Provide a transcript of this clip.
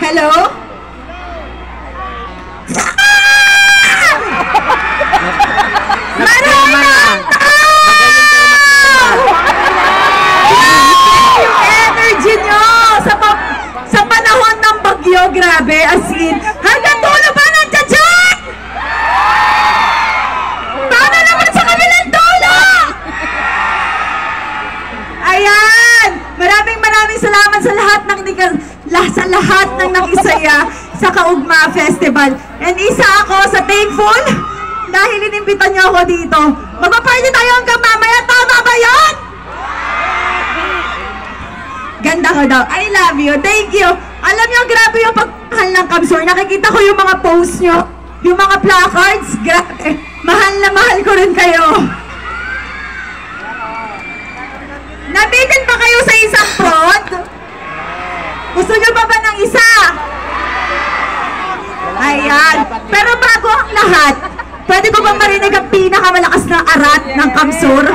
Hello? Marunong ka! Yung energy nyo sa panahon ng bagyo, grabe, as in. Hanggang dulo ba nandiyan dyan? Paano naman sa kabilang dulo? Ayan! Maraming salamat sa lahat ng nakisaya sa Kaugma Festival. And isa ako sa thankful dahil inimbitan niyo ako dito. Magpa-party tayo hanggang mamaya. Tama ba yun? Ganda ko daw. I love you. Thank you. Alam niyo, grabe yung pagmahal ng Kamsur. Nakikita ko yung mga posts niyo, yung mga placards. Grabe. Mahal na mahal ko rin kayo. Nabitin ba kayo sa isang prod? Gusto niyo ba ng isa? Ayan. Pero bago ang lahat, pwede ko bang marinig ang pinakamalakas na arat ng Kamsur?